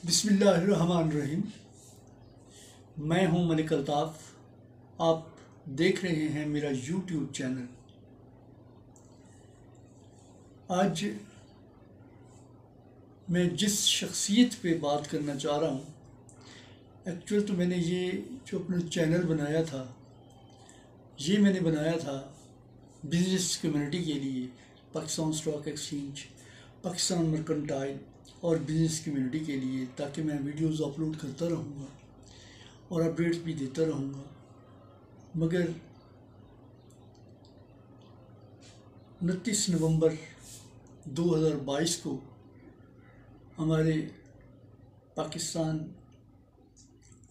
बिस्मिल्लाहिर्रहमानिर्रहीम। मैं हूं मलिक अल्ताफ़। आप देख रहे हैं मेरा यूट्यूब चैनल। आज मैं जिस शख्सियत पे बात करना चाह रहा हूं, एक्चुअल तो मैंने ये जो अपना चैनल बनाया था, ये मैंने बनाया था बिज़नेस कम्युनिटी के लिए। Pakistan stock exchange, Pakistan mercantile और बिज़नेस कम्युनिटी के लिए, ताकि मैं वीडियोस अपलोड करता रहूँगा और अपडेट्स भी देता रहूँगा। मगर 29 नवंबर 2022 को हमारे पाकिस्तान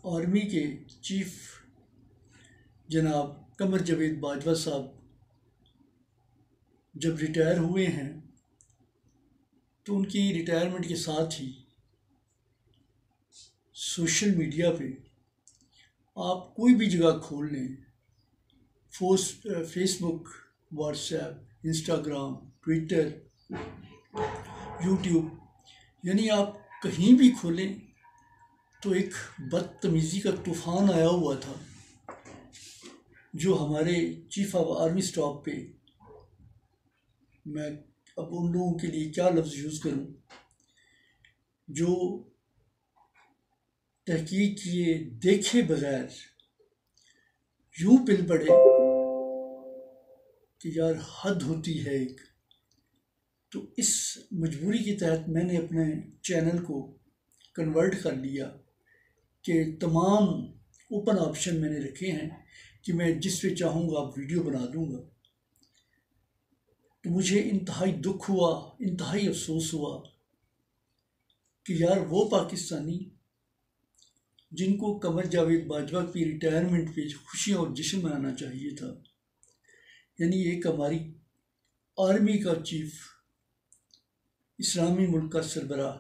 आर्मी के चीफ जनाब कमर जावेद बाजवा साहब जब रिटायर हुए हैं, तो उनकी रिटायरमेंट के साथ ही सोशल मीडिया पे आप कोई भी जगह खोल लें, Facebook, WhatsApp, Instagram, Twitter, YouTube, यानी आप कहीं भी खोलें तो एक बदतमीज़ी का तूफ़ान आया हुआ था, जो हमारे चीफ ऑफ आर्मी स्टाफ पे, मैं अब उन लोगों के लिए क्या लफ्ज़ यूज़ करूं, जो तहकीक किए देखे बगैर यूं पिल पड़े कि यार हद होती है एक। तो इस मजबूरी के तहत मैंने अपने चैनल को कन्वर्ट कर लिया कि तमाम ओपन ऑप्शन मैंने रखे हैं कि मैं जिस पे चाहूँगा आप वीडियो बना दूँगा। तो मुझे इंतहाई दुख हुआ, इंतहाई अफसोस हुआ कि यार वो पाकिस्तानी जिनको कमर जावेद बाजवा की रिटायरमेंट पे खुशियाँ और जश्न मनाना चाहिए था, यानी एक हमारी आर्मी का चीफ, इस्लामी मुल्क का सरबराह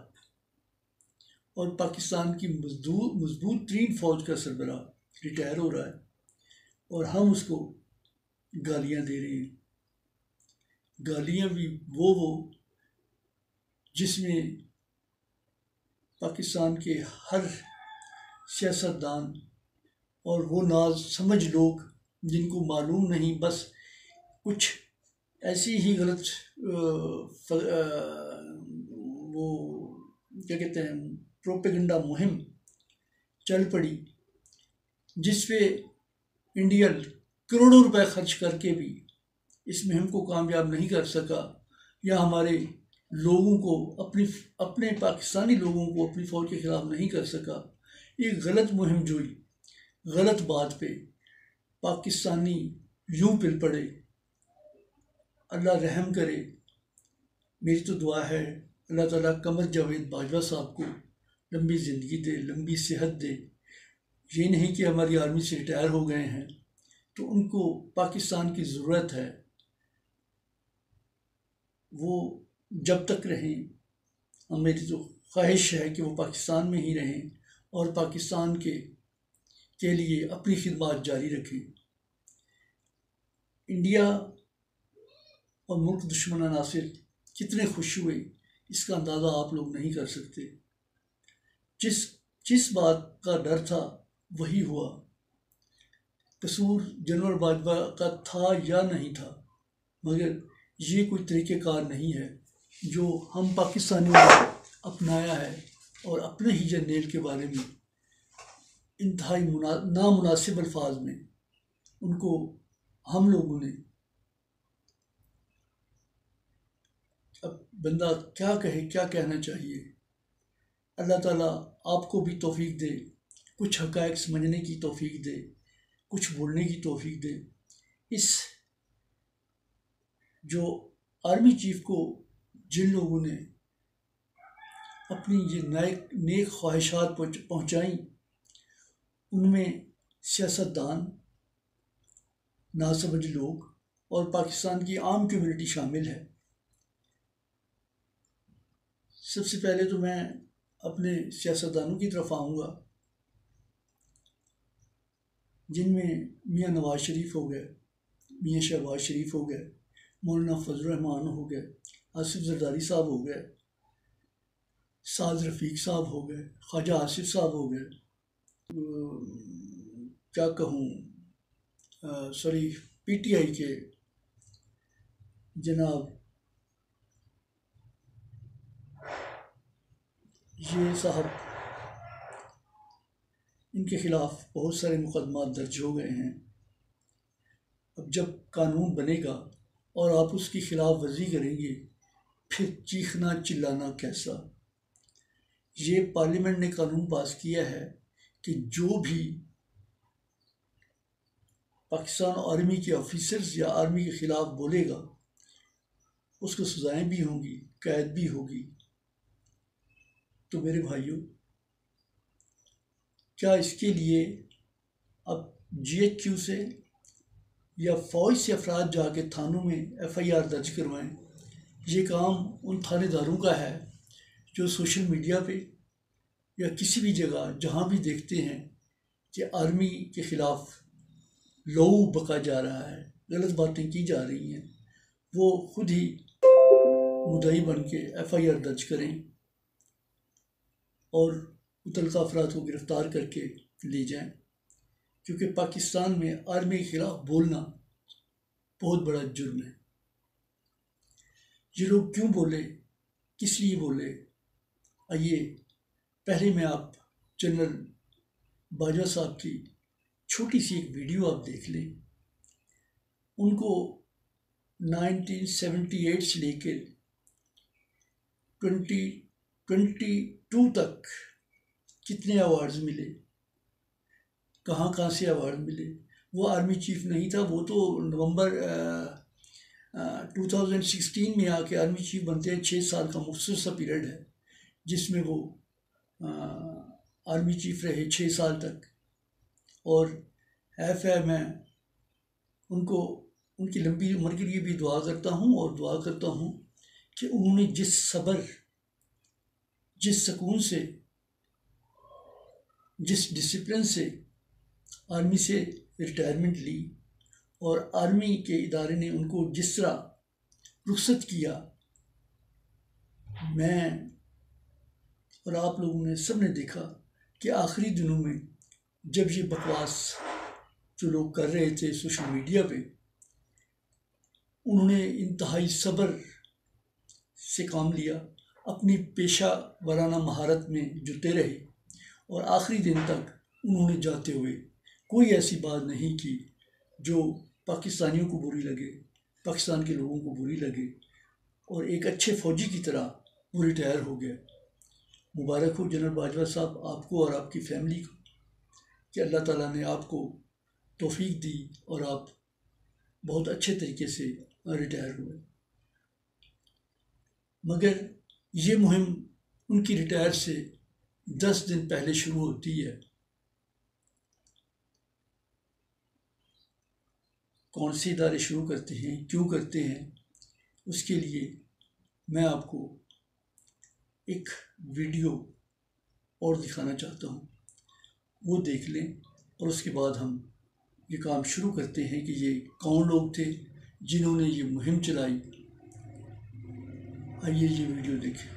और पाकिस्तान की मजबूत तरीन फ़ौज का सरबराह रिटायर हो रहा है और हम उसको गालियाँ दे रहे हैं। गालियाँ भी वो जिसमें पाकिस्तान के हर सियासतदान और वो नाज समझ लोग जिनको मालूम नहीं, बस कुछ ऐसी ही गलत वो क्या कहते हैं, प्रोपेगेंडा मुहिम चल पड़ी, जिस पे इंडिया करोड़ों रुपए खर्च करके भी इस मुहिम को कामयाब नहीं कर सका, या हमारे लोगों को अपने पाकिस्तानी लोगों को अपनी फ़ौज के ख़िलाफ़ नहीं कर सका। एक गलत मुहिम जोई, गलत बात पे पाकिस्तानी यूं पिल पड़े। अल्लाह रहम करे। मेरी तो दुआ है अल्लाह ताला कमर जावेद बाजवा साहब को लंबी ज़िंदगी दे, लंबी सेहत दे। ये नहीं कि हमारी आर्मी से रिटायर हो गए हैं तो उनको पाकिस्तान की ज़रूरत है, वो जब तक रहें। मेरी तो ख्वाहिश है कि वो पाकिस्तान में ही रहें और पाकिस्तान के लिए अपनी खिदमत जारी रखें। इंडिया और मुल्क दुश्मन अनासिर कितने खुश हुए, इसका अंदाज़ा आप लोग नहीं कर सकते। जिस बात का डर था वही हुआ। कसूर जनरल बाजवा का था या नहीं था, मगर ये कोई तरीक़ेकार नहीं है जो हम पाकिस्तानियों ने अपनाया है और अपने ही जर्नल के बारे में इंतहाई नामुनासिब अल्फाज में उनको हम लोगों ने, अब बंदा क्या कहे, क्या कहना चाहिए। अल्लाह ताला आपको भी तौफीक दे, कुछ हक़ाइक़ समझने की तौफीक दे, कुछ बोलने की तौफीक दे। इस जो आर्मी चीफ को जिन लोगों ने अपनी ये नेक ख्वाहिशात पहुँचाई, उनमें सियासतदान, नासमझ लोग और पाकिस्तान की आम कम्युनिटी शामिल है। सबसे पहले तो मैं अपने सियासतदानों की तरफ आऊँगा, जिनमें मियाँ नवाज शरीफ हो गए, मियाँ शहबाज शरीफ हो गए, मौलाना फजल रहमान हो गए, आसिफ जरदारी साहब हो गए, साद रफ़ीक साहब हो गए, ख्वाजा आसिफ साहब हो गए, क्या कहूँ, सॉरी, पीटीआई के जनाब ये साहब, इनके ख़िलाफ़ बहुत सारे मुकदमा दर्ज हो गए हैं। अब जब कानून बनेगा और आप उसकी खिलाफ वर्जी करेंगे, फिर चीखना चिल्लाना कैसा। ये पार्लियामेंट ने कानून पास किया है कि जो भी पाकिस्तान आर्मी के ऑफिसर्स या आर्मी के ख़िलाफ़ बोलेगा उसको सज़ाएं भी होंगी, कैद भी होगी। तो मेरे भाइयों, क्या इसके लिए अब GHQ से या फ़ौज से अफराद जाके थानों में FIR दर्ज करवाएं? ये काम उन थानेदारों का है जो सोशल मीडिया पे या किसी भी जगह जहाँ भी देखते हैं कि आर्मी के ख़िलाफ़ लहू बका जा रहा है, गलत बातें की जा रही हैं, वो खुद ही मुद्दई बन के FIR दर्ज करें और मुतल्लिक़ा अफराद को गिरफ़्तार करके ले जाएं। क्योंकि पाकिस्तान में आर्मी के ख़िलाफ़ बोलना बहुत बड़ा जुर्म है। ये लोग क्यों बोले, किस लिए बोले? आइए पहले मैं आप जनरल बाजवा साहब की छोटी सी एक वीडियो आप देख लें। उनको 1978 से लेकर 2022 तक कितने अवार्ड्स मिले, कहाँ से अवार्ड मिले। वो आर्मी चीफ नहीं था, वो तो नवंबर 2016 में आके आर्मी चीफ बनते हैं। 6 साल का मुख्तसर सा पीरियड है जिसमें वो आर्मी चीफ रहे 6 साल तक। और मैं उनको उनकी लंबी उम्र के लिए भी दुआ करता हूँ और दुआ करता हूँ कि उन्होंने जिस सब्र, जिस सुकून से, जिस डिसिप्लिन से आर्मी से रिटायरमेंट ली और आर्मी के इदारे ने उनको जिस तरह रुखसत किया, मैं और आप लोगों ने सब ने देखा कि आखिरी दिनों में जब ये बकवास जो लोग कर रहे थे सोशल मीडिया पे, उन्होंने इंतहाई सब्र से काम लिया, अपनी पेशा वाराना महारत में जुटे रहे और आखिरी दिन तक उन्होंने जाते हुए कोई ऐसी बात नहीं की जो पाकिस्तानियों को बुरी लगे, पाकिस्तान के लोगों को बुरी लगे। और एक अच्छे फ़ौजी की तरह वो रिटायर हो गए। मुबारक हो जनरल बाजवा साहब, आपको और आपकी फैमिली को, कि अल्लाह ताला ने आपको तौफीक दी और आप बहुत अच्छे तरीके से रिटायर हुए। मगर ये मुहिम उनकी रिटायर से 10 दिन पहले शुरू होती है। कौन से इदारे शुरू करते हैं, क्यों करते हैं, उसके लिए मैं आपको एक वीडियो और दिखाना चाहता हूँ, वो देख लें और उसके बाद हम ये काम शुरू करते हैं कि ये कौन लोग थे जिन्होंने ये मुहिम चलाई। आइए ये वीडियो देखें।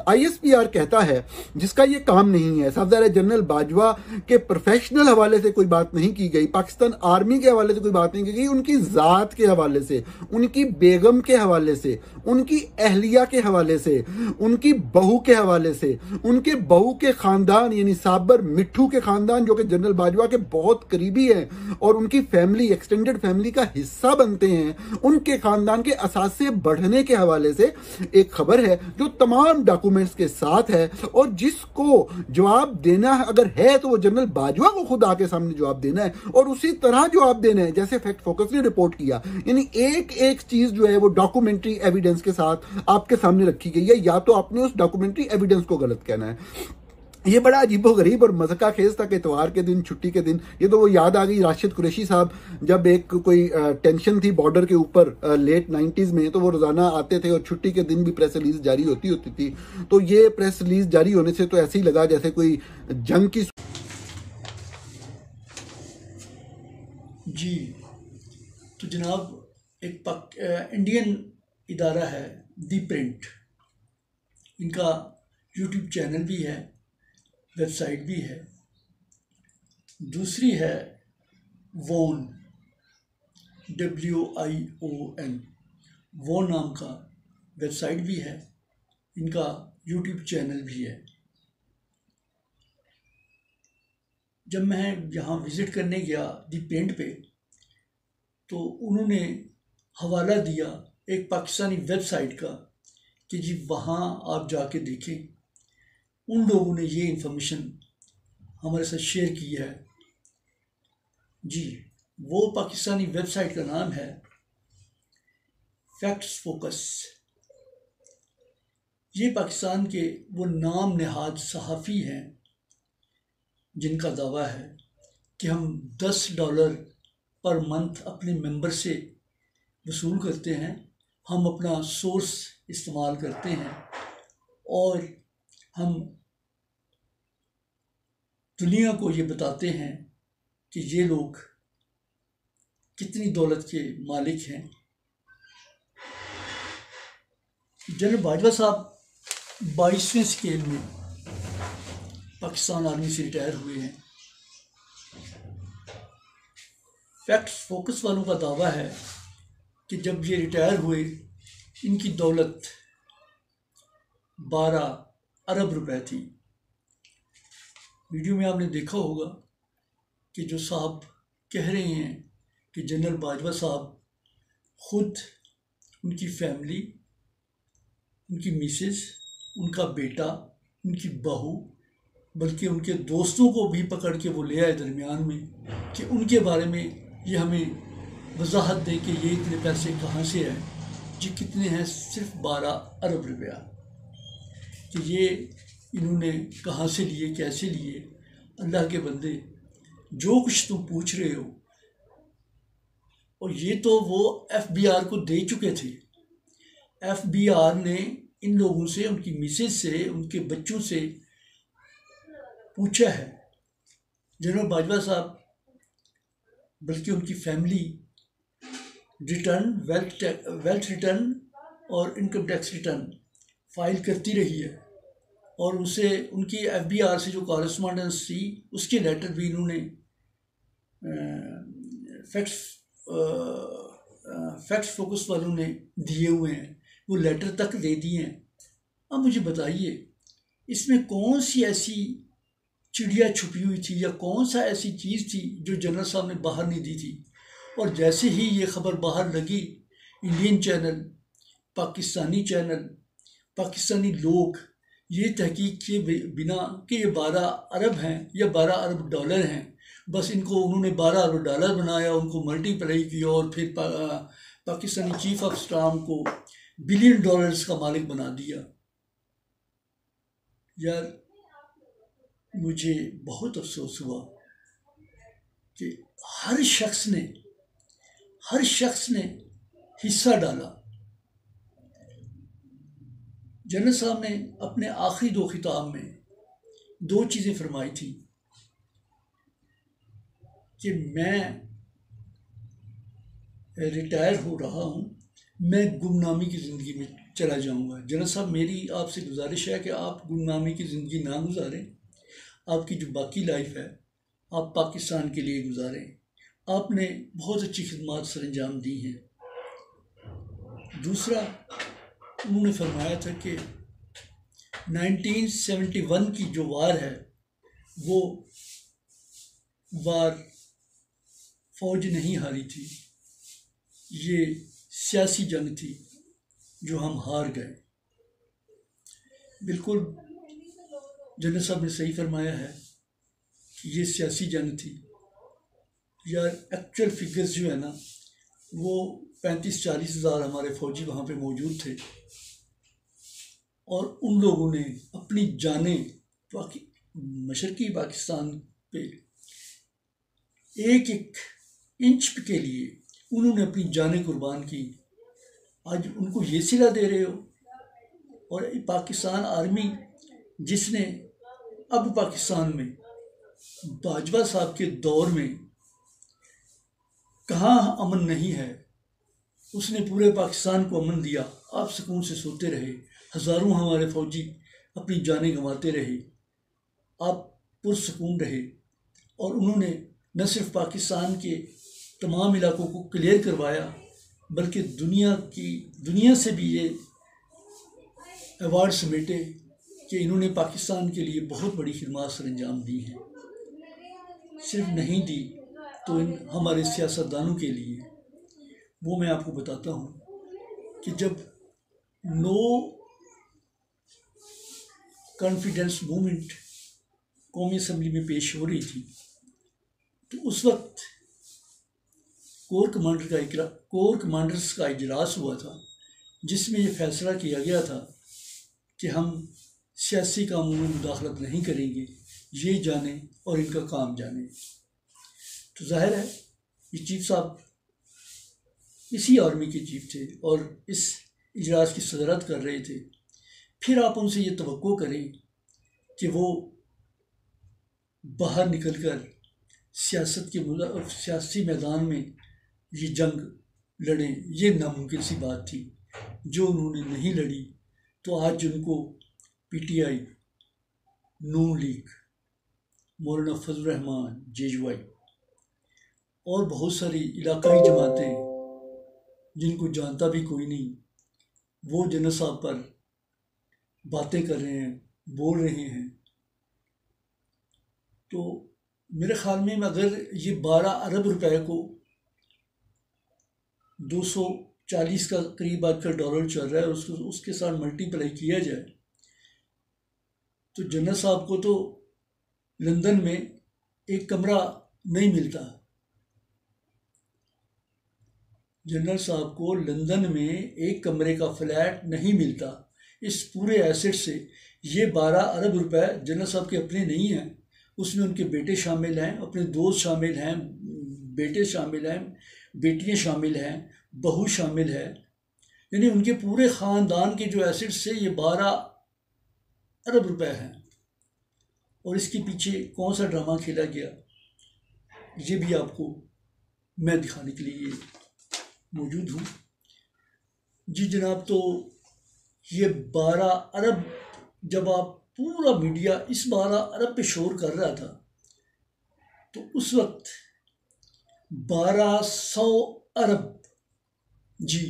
ISPR कहता है, जिसका ये काम नहीं है। साहबजादा जनरल बाजवा के प्रोफेशनल हवाले से कोई बात नहीं की गई, पाकिस्तान आर्मी के हवाले से कोई बात नहीं की गई, उनकी ज़ात के हवाले से, उनकी बेगम के हवाले से, उनकी अहलिया के हवाले से, उनकी बहू के हवाले से, उनके बहू के ख़ानदान यानी साबर मिट्ठू के ख़ानदान जो कि जनरल बाजवा के बहुत करीबी हैं और उनकी फैमिली, एक्सटेंडेड फैमिली का हिस्सा बनते हैं, उनके ख़ानदान के असासे बढ़ने के हवाले से एक खबर है जो तमाम डॉक्यूमेंट्स के साथ है। और जिसको जवाब देना अगर है तो वो जनरल बाजवा को खुद आके सामने जवाब देना है और उसी तरह जवाब देना है जैसे फैक्ट फोकस ने रिपोर्ट किया। यानी एक एक चीज जो है वो डॉक्यूमेंट्री एविडेंस के साथ आपके सामने रखी गई है, या तो आपने उस डॉक्यूमेंट्री एविडेंस को गलत कहना है। ये बड़ा अजीबोगरीब और मज़का खेज था कि इतवार के दिन, छुट्टी के दिन, ये तो वो याद आ गई राशिद कुरैशी साहब, जब एक कोई टेंशन थी बॉर्डर के ऊपर लेट 90s में, तो वो रोज़ाना आते थे और छुट्टी के दिन भी प्रेस रिलीज जारी होती थी। तो ये प्रेस रिलीज जारी होने से तो ऐसे ही लगा जैसे कोई जंग की। जी, तो जनाब एक इंडियन इदारा है दी प्रिंट। इनका यूट्यूब चैनल भी है, वेबसाइट भी है। दूसरी है वॉन, WION, वॉन नाम का वेबसाइट भी है, इनका यूट्यूब चैनल भी है। जब मैं यहाँ विज़िट करने गया दी प्रिंट पे, तो उन्होंने हवाला दिया एक पाकिस्तानी वेबसाइट का कि जी वहाँ आप जाके देखें। उन लोगों ने ये इंफॉर्मेशन हमारे साथ शेयर की है। जी, वो पाकिस्तानी वेबसाइट का नाम है फैक्ट्स फोकस। ये पाकिस्तान के वो नाम नहाद सहाफ़ी हैं जिनका दावा है कि हम $10 पर मंथ अपने मेंबर से वसूल करते हैं। हम अपना सोर्स इस्तेमाल करते हैं और हम दुनिया को ये बताते हैं कि ये लोग कितनी दौलत के मालिक हैं। जनरल बाजवा साहब 22वें स्केल में पाकिस्तान आर्मी से रिटायर हुए हैं। फैक्ट्स फोकस वालों का दावा है कि जब ये रिटायर हुए इनकी दौलत 12 अरब रुपए थी। वीडियो में आपने देखा होगा कि जो साहब कह रहे हैं कि जनरल बाजवा साहब खुद, उनकी फैमिली, उनकी मिसेस, उनका बेटा, उनकी बहू, बल्कि उनके दोस्तों को भी पकड़ के वो ले आए दरमियान में कि उनके बारे में ये हमें वजाहत दे कि ये इतने पैसे कहाँ से आए। जी कितने हैं? सिर्फ 12 अरब रुपया। कि ये इन्होंने कहाँ से लिए, कैसे लिए? अल्लाह के बंदे, जो कुछ तुम पूछ रहे हो, और ये तो वो FBR को दे चुके थे। FBR ने इन लोगों से, उनकी मिसेज से, उनके बच्चों से पूछा है। जनरल बाजवा साहब बल्कि उनकी फैमिली रिटर्न, वेल्थ रिटर्न और इनकम टैक्स रिटर्न फाइल करती रही है, और उसे उनकी FBR से जो कॉरेस्पॉन्डेंस थी उसके लेटर भी इन्होंने फैक्ट्स फोकस वालों ने दिए हुए हैं, वो लेटर तक दे दिए हैं। अब मुझे बताइए इसमें कौन सी ऐसी चिड़िया छुपी हुई थी या कौन सा ऐसी चीज़ थी जो जनरल साहब ने बाहर नहीं दी थी। और जैसे ही ये खबर बाहर लगी, इंडियन चैनल, पाकिस्तानी लोग ये तहकीक के बिना कि ये 12 अरब हैं या 12 अरब डॉलर हैं, बस इनको उन्होंने 12 अरब डॉलर बनाया, उनको मल्टीप्लाई किया और फिर पाकिस्तानी चीफ ऑफ स्टाफ को $बिलियन का मालिक बना दिया। यार मुझे बहुत अफसोस हुआ कि हर शख्स ने हिस्सा डाला। जनरल साहब ने अपने आखिरी 2 खिताब में 2 चीज़ें फरमाई थी कि मैं रिटायर हो रहा हूँ, मैं गुमनामी की ज़िंदगी में चला जाऊँगा। जनरल साहब, मेरी आपसे गुजारिश है कि आप गुमनामी की ज़िंदगी ना गुजारें। आपकी जो बाकी लाइफ है आप पाकिस्तान के लिए गुजारें। आपने बहुत अच्छी खिदमत सरंजाम दी हैं। दूसरा, उन्होंने फरमाया था कि 1971 की जो वार है वो वार फौज नहीं हारी थी, ये सियासी जंग थी जो हम हार गए। बिल्कुल जनरल साहब ने सही फरमाया है कि ये सियासी जंग थी। यार एक्चुअल फिगर्स जो है ना, वो 35-40 हज़ार हमारे फौजी वहाँ पे मौजूद थे, और उन लोगों ने अपनी जानें मशरकी पाकिस्तान पे एक इंच के लिए उन्होंने अपनी जानें कुर्बान की। आज उनको ये सिला दे रहे हो। और पाकिस्तान आर्मी जिसने अब पाकिस्तान में बाजवा साहब के दौर में कहाँ अमन नहीं है, उसने पूरे पाकिस्तान को अमन दिया। आप सुकून से सोते रहे, हज़ारों हमारे फौजी अपनी जानें गंवाते रहे, आप पुरसुकून रहे। और उन्होंने न सिर्फ पाकिस्तान के तमाम इलाकों को क्लियर करवाया, बल्कि दुनिया से भी ये अवार्ड समेटे कि इन्होंने पाकिस्तान के लिए बहुत बड़ी खिदमत सर अंजाम दी हैं। सिर्फ नहीं दी तो इन हमारे सियासतदानों के लिए, वो मैं आपको बताता हूँ कि जब नो कॉन्फिडेंस मूवमेंट कौमी असम्बली में पेश हो रही थी, तो उस वक्त कोर कमांडर्स का इजलास हुआ था, जिसमें ये फैसला किया गया था कि हम सियासी कामों में मुदाखलत नहीं करेंगे, ये जाने और इनका काम जाने। तो जाहिर है ये चीफ साहब इसी आर्मी के चीफ थे और इस इजलास की सदरत कर रहे थे। फिर आप उनसे ये तवक्को करें कि वो बाहर निकलकर सियासी मैदान में ये जंग लड़ें, ये नामुमकिन सी बात थी। जो उन्होंने नहीं लड़ी, तो आज उनको पीटीआई, नून लीग, मौलाना फजल रहमान, जेजुआई और बहुत सारी इलाकाई जमातें जिनको जानता भी कोई नहीं, वो जनरल साहब पर बातें कर रहे हैं, बोल रहे हैं। तो मेरे ख्याल में अगर ये 12 अरब रुपए को 240 का करीब आजकल डॉलर चल रहा है, उसके साथ मल्टीप्लाई किया जाए, तो जनरल साहब को तो लंदन में एक कमरा नहीं मिलता। जनरल साहब को लंदन में एक कमरे का फ्लैट नहीं मिलता। इस पूरे एसेट से ये 12 अरब रुपए जनरल साहब के अपने नहीं हैं, उसमें उनके बेटे शामिल हैं, अपने दोस्त शामिल हैं, बेटे शामिल हैं, बेटियां शामिल हैं, बहू शामिल है। यानी उनके पूरे ख़ानदान के जो एसेट से ये 12 अरब रुपए हैं। और इसके पीछे कौन सा ड्रामा खेला गया, ये भी आपको मैं दिखाने के लिए मौजूद हूँ। जी जनाब, तो ये 12 अरब, जब आप पूरा मीडिया इस 12 अरब पे शोर कर रहा था, तो उस वक्त 1200 अरब, जी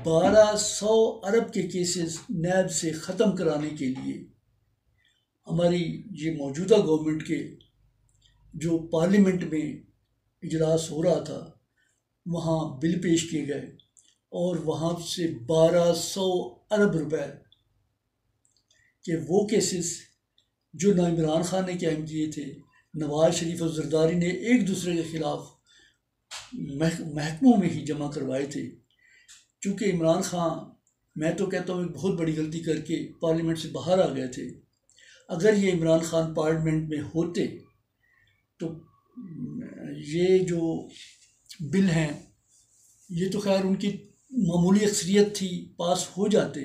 1200 अरब के केसेस नैब से ख़त्म कराने के लिए हमारी ये मौजूदा गवर्नमेंट के जो पार्लियामेंट में इजलास हो रहा था, वहाँ बिल पेश किए गए और वहाँ से 1200 अरब रुपए के वो केसेस जो ना इमरान खान ने कायम किए थे, नवाज शरीफ और जरदारी ने एक दूसरे के ख़िलाफ़ महकमों में ही जमा करवाए थे। चूँकि इमरान खान, मैं तो कहता हूँ, एक बहुत बड़ी गलती करके पार्लियामेंट से बाहर आ गए थे। अगर ये इमरान खान पार्लियामेंट में होते तो ये जो बिल हैं, ये तो खैर उनकी मामूली अक्सरियत थी, पास हो जाते।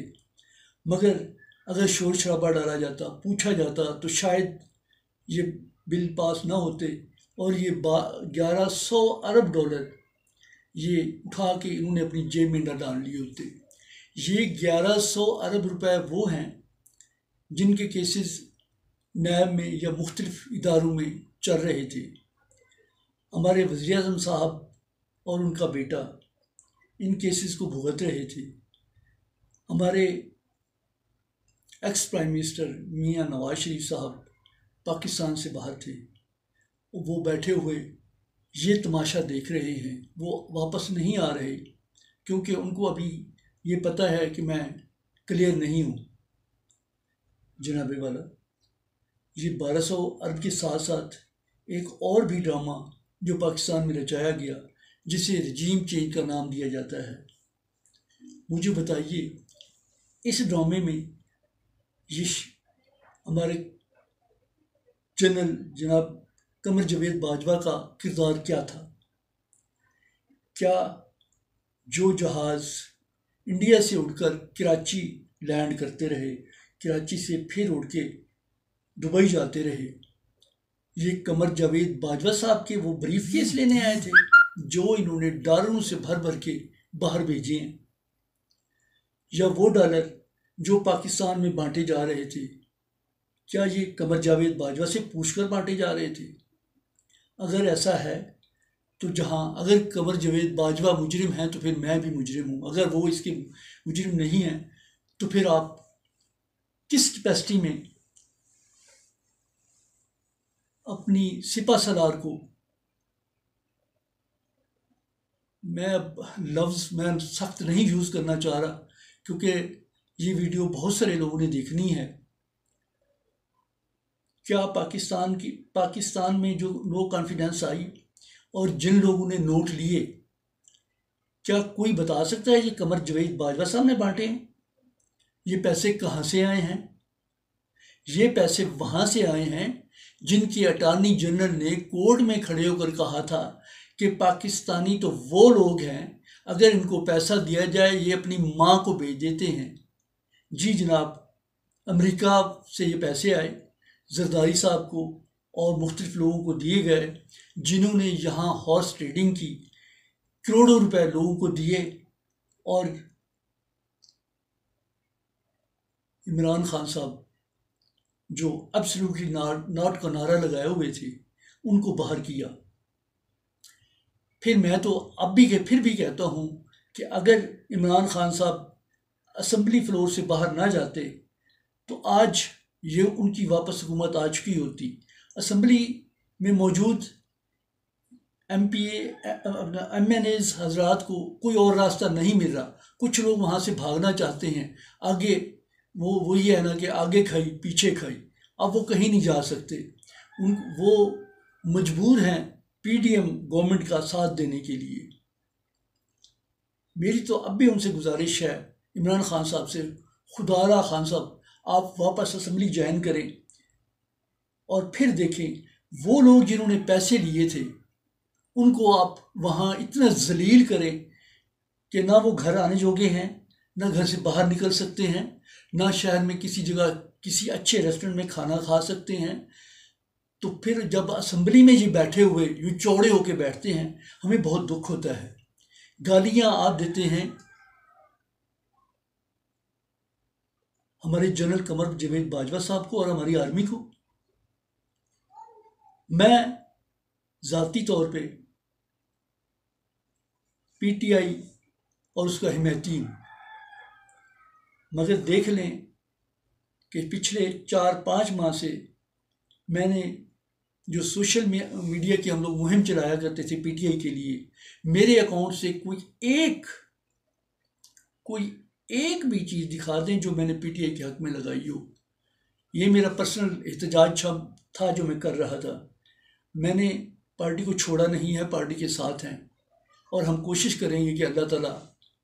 मगर अगर शोर शराबा डाला जाता, पूछा जाता, तो शायद ये बिल पास ना होते और ये 1100 अरब डॉलर ये उठा के इन्होंने अपनी जेब में न डाल लिए होते। ये 1100 अरब रुपए वो हैं जिनके केसेस नैब में या मुख्तलिफ इदारों में चल रहे थे। हमारे वज़ीर आज़म साहब और उनका बेटा इन केसेस को भुगत रहे थे। हमारे एक्स प्राइम मिनिस्टर मियां नवाज शरीफ साहब पाकिस्तान से बाहर थे, वो बैठे हुए ये तमाशा देख रहे हैं, वो वापस नहीं आ रहे क्योंकि उनको अभी ये पता है कि मैं क्लियर नहीं हूँ। जनाबे वाला, ये 1200 अरब के साथ साथ एक और भी ड्रामा जो पाकिस्तान में रचाया गया, जिसे रजीम चेंज का नाम दिया जाता है। मुझे बताइए, इस ड्रामे में ये हमारे जनरल जनाब कमर जावेद बाजवा का किरदार क्या था? क्या जो जहाज़ इंडिया से उड़कर कराची लैंड करते रहे, कराची से फिर उड़ के दुबई जाते रहे, ये कमर जावेद बाजवा साहब के वो ब्रीफ केस लेने आए थे जो इन्होंने डॉलरों से भर भर के बाहर भेजे हैं, या वो डॉलर जो पाकिस्तान में बांटे जा रहे थे, क्या ये कमर जावेद बाजवा से पूछकर बांटे जा रहे थे? अगर ऐसा है तो अगर कमर जावेद बाजवा मुजरिम हैं तो फिर मैं भी मुजरिम हूँ। अगर वो इसके मुजरिम नहीं हैं तो फिर आप किस कैपेसिटी में अपनी सिपा सलार को, मैं सख्त नहीं यूज़ करना चाह रहा क्योंकि ये वीडियो बहुत सारे लोगों ने देखनी है। क्या पाकिस्तान में जो नो कॉन्फिडेंस आई और जिन लोगों ने नोट लिए, क्या कोई बता सकता है ये कमर जावेद बाजवा साहब ने बांटे हैं? ये पैसे कहाँ से आए हैं? ये पैसे वहाँ से आए हैं जिनकी अटॉर्नी जनरल ने कोर्ट में खड़े होकर कहा था कि पाकिस्तानी तो वो लोग हैं, अगर इनको पैसा दिया जाए ये अपनी माँ को भेज देते हैं। जी जनाब, अमेरिका से ये पैसे आए, जरदारी साहब को और मुख्तलिफ लोगों को दिए गए जिन्होंने यहाँ हॉर्स ट्रेडिंग की, करोड़ों रुपए लोगों को दिए, और इमरान खान साहब जो एब्सोल्युटली नॉट का नारा लगाए हुए थे उनको बाहर किया। फिर मैं तो फिर भी कहता हूँ कि अगर इमरान खान साहब असेंबली फ्लोर से बाहर ना जाते तो आज ये उनकी वापस हुकूमत आ चुकी होती। असेंबली में मौजूद MNAs हजरात को कोई और रास्ता नहीं मिल रहा। कुछ लोग वहाँ से भागना चाहते हैं, आगे वो ये है ना कि आगे खाई पीछे खाई, अब वो कहीं नहीं जा सकते। वो मजबूर हैं PDM गवर्नमेंट का साथ देने के लिए। मेरी तो अब भी उनसे गुजारिश है, इमरान खान साहब से, खुदारा खान साहब आप वापस असेंबली ज्वाइन करें और फिर देखें वो लोग जिन्होंने पैसे लिए थे उनको आप वहाँ इतना जलील करें कि ना वो घर आने जोगे हैं, ना घर से बाहर निकल सकते हैं, ना शहर में किसी जगह किसी अच्छे रेस्टोरेंट में खाना खा सकते हैं। तो फिर जब असेंबली में ये बैठे हुए यूँ चौड़े होके बैठते हैं, हमें बहुत दुख होता है। गालियाँ आप देते हैं हमारे जनरल कमर जावेद बाजवा साहब को और हमारी आर्मी को। मैं ज़ाती तौर पे PTI और उसका हिमायती हूँ, मगर देख लें कि पिछले 4-5 माह से मैंने जो सोशल मीडिया की हम लोग मुहिम चलाया करते थे PTI के लिए, मेरे अकाउंट से कोई एक भी चीज़ दिखा दें जो मैंने PTI के हक में लगाई हो। ये मेरा पर्सनल एहतजाज था जो मैं कर रहा था। मैंने पार्टी को छोड़ा नहीं है, पार्टी के साथ हैं और हम कोशिश करेंगे कि अल्लाह ताला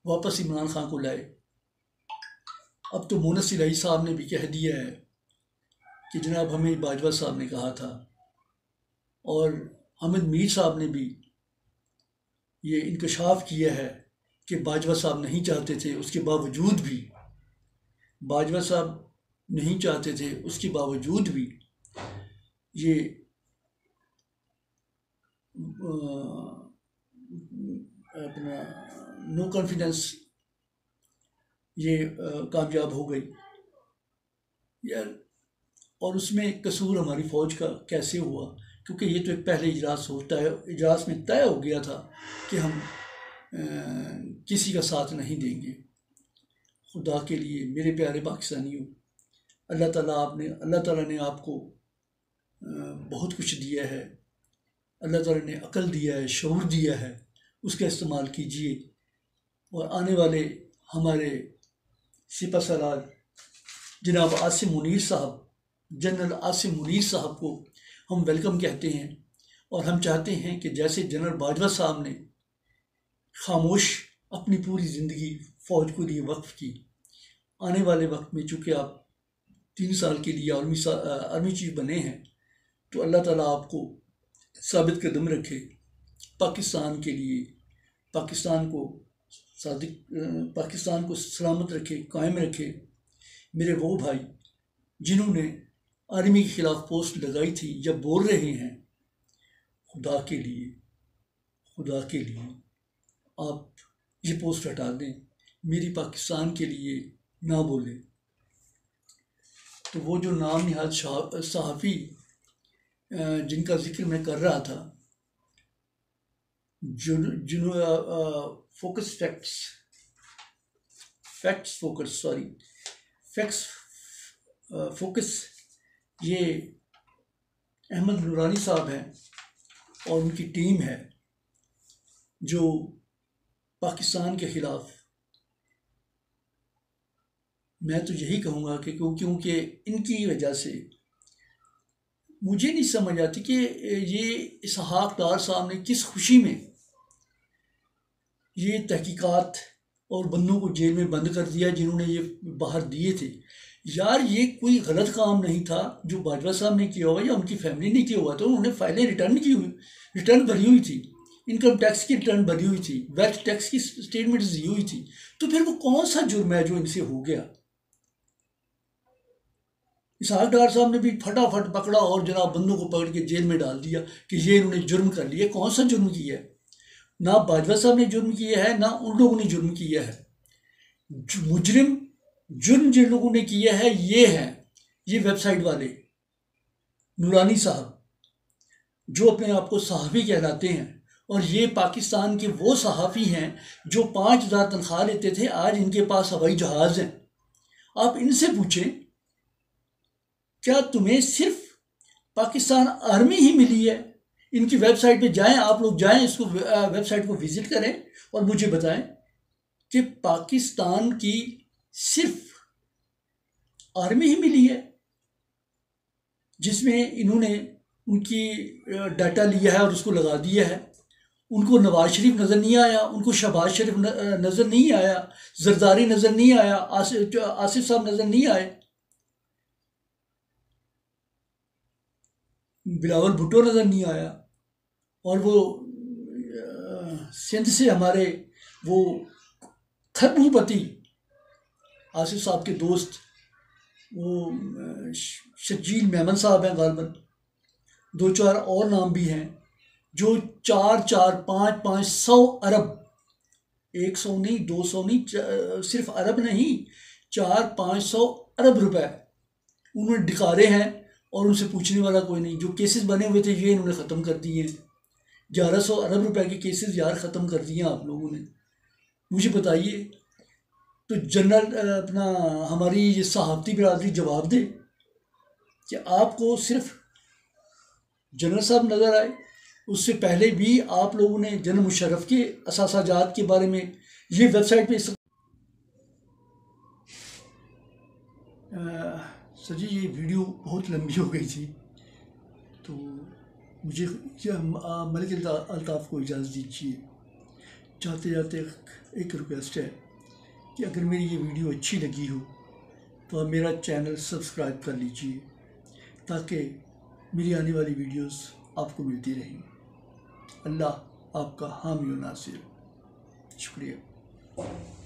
वापस इमरान खान को लाए। अब तो मोनस इलाही साहब ने भी कह दिया है कि जनाब हमें बाजवा साहब ने कहा था, और हामिद मीर साहब ने भी ये इंकशाफ किया है कि बाजवा साहब नहीं चाहते थे, उसके बावजूद भी बाजवा साहब नहीं चाहते थे, उसके बावजूद भी ये अपना नो कॉन्फिडेंस ये कामयाब हो गई यार। और उसमें कसूर हमारी फ़ौज का कैसे हुआ, क्योंकि ये तो एक पहले इजलास में तय हो गया था कि हम किसी का साथ नहीं देंगे। खुदा के लिए मेरे प्यारे पाकिस्तानियों, अल्लाह ताला ने आपको बहुत कुछ दिया है, अल्लाह ताला ने अकल दिया है, शऊर दिया है, उसका इस्तेमाल कीजिए। और आने वाले हमारे सिपा सलार जनाब आसिम मुनीर साहब, जनरल आसिम मुनीर साहब को हम वेलकम कहते हैं, और हम चाहते हैं कि जैसे जनरल बाजवा साहब ने खामोश अपनी पूरी ज़िंदगी फ़ौज को लिए वक्फ की, आने वाले वक्त में चूँकि आप 3 साल के लिए आर्मी चीफ बने हैं, तो अल्लाह ताला आपको साबित कदम रखे पाकिस्तान के लिए, पाकिस्तान को सलामत रखे, कायम रखे। मेरे वो भाई जिन्होंने आर्मी के ख़िलाफ़ पोस्ट लगाई थी, जब बोल रहे हैं खुदा के लिए आप ये पोस्ट हटा दें, मेरी पाकिस्तान के लिए ना बोले। तो वो जो नाम निहाद सहाफ़ी जिनका जिक्र मैं कर रहा था, फोकस फोकस ये अहमद नूरानी साहब हैं और उनकी टीम है जो पाकिस्तान के ख़िलाफ़, मैं तो यही कहूँगा कि क्योंकि इनकी वजह से मुझे नहीं समझ आती कि ये इसहाक डार साहब ने किस खुशी में ये तहकीकात और बंदों को जेल में बंद कर दिया जिन्होंने ये बाहर दिए थे। यार ये कोई गलत काम नहीं था जो बाजवा साहब ने किया हुआ या उनकी फैमिली ने किया हुआ, तो उन्होंने फाइलें रिटर्न भरी हुई थी, इनकम टैक्स की रिटर्न भरी हुई थी, वेल्थ टैक्स की स्टेटमेंट्स दी हुई थी। तो फिर वो कौन सा जुर्म है जो इनसे हो गया? इसहाक डार साहब ने भी फटाफट पकड़ा और जनाब बंदों को पकड़ के जेल में डाल दिया कि ये इन्होंने जुर्म कर लिया। कौन सा जुर्म किया है? ना बाजवा साहब ने जुर्म किया है, ना उन लोगों ने जुर्म किया है। मुजरिम जुर्म जिन लोगों ने किया है ये है ये वेबसाइट वाले नूरानी साहब जो अपने आप को सहाफ़ी कहलाते हैं, और ये पाकिस्तान के वो सहाफ़ी हैं जो 5,000 तनख्वाह लेते थे, आज इनके पास हवाई जहाज़ हैं। आप इनसे पूछें क्या तुम्हें सिर्फ पाकिस्तान आर्मी ही मिली है? इनकी वेबसाइट पे जाएं, आप लोग जाएं, इसको वेबसाइट को विज़िट करें और मुझे बताएं कि पाकिस्तान की सिर्फ आर्मी ही मिली है जिसमें इन्होंने उनकी डाटा लिया है और उसको लगा दिया है। उनको नवाज शरीफ नज़र नहीं आया, उनको शहबाज शरीफ नज़र नहीं आया, जरदारी नज़र नहीं आया, आसिफ साहब नज़र नहीं आए, बिलावल भुट्टो नज़र नहीं आया, और वो सिंध से हमारे वो खरबूपति आसिफ साहब के दोस्त वो शकील मेमन साहब हैं, गालबन 2-4 और नाम भी हैं जो 4-4, 5-5, 100 अरब, 100 नहीं, 200 नहीं, सिर्फ अरब नहीं, 400-500 अरब रुपए उन्होंने डिकारे हैं और उनसे पूछने वाला कोई नहीं। जो केसेस बने हुए थे ये इन्होंने ख़त्म कर दिए। 1100 अरब रुपए के केसेस यार ख़त्म कर दिए आप लोगों ने। मुझे बताइए, तो जनरल अपना हमारी ये सहाफ़ती बिरादरी जवाब दे कि आपको सिर्फ जनरल साहब नज़र आए। उससे पहले भी आप लोगों ने जनरल मुशर्रफ के असासाजात के बारे में ये वेबसाइट पे सर जी ये वीडियो बहुत लंबी हो गई थी, तो मुझे मलिक अल्ताफ़ को इजाज़त दीजिए। जाते जाते एक रिक्वेस्ट है कि अगर मेरी ये वीडियो अच्छी लगी हो तो आप मेरा चैनल सब्सक्राइब कर लीजिए ताकि मेरी आने वाली वीडियोस आपको मिलती रहेंगी। अल्लाह आपका हामी व नासिर। शुक्रिया।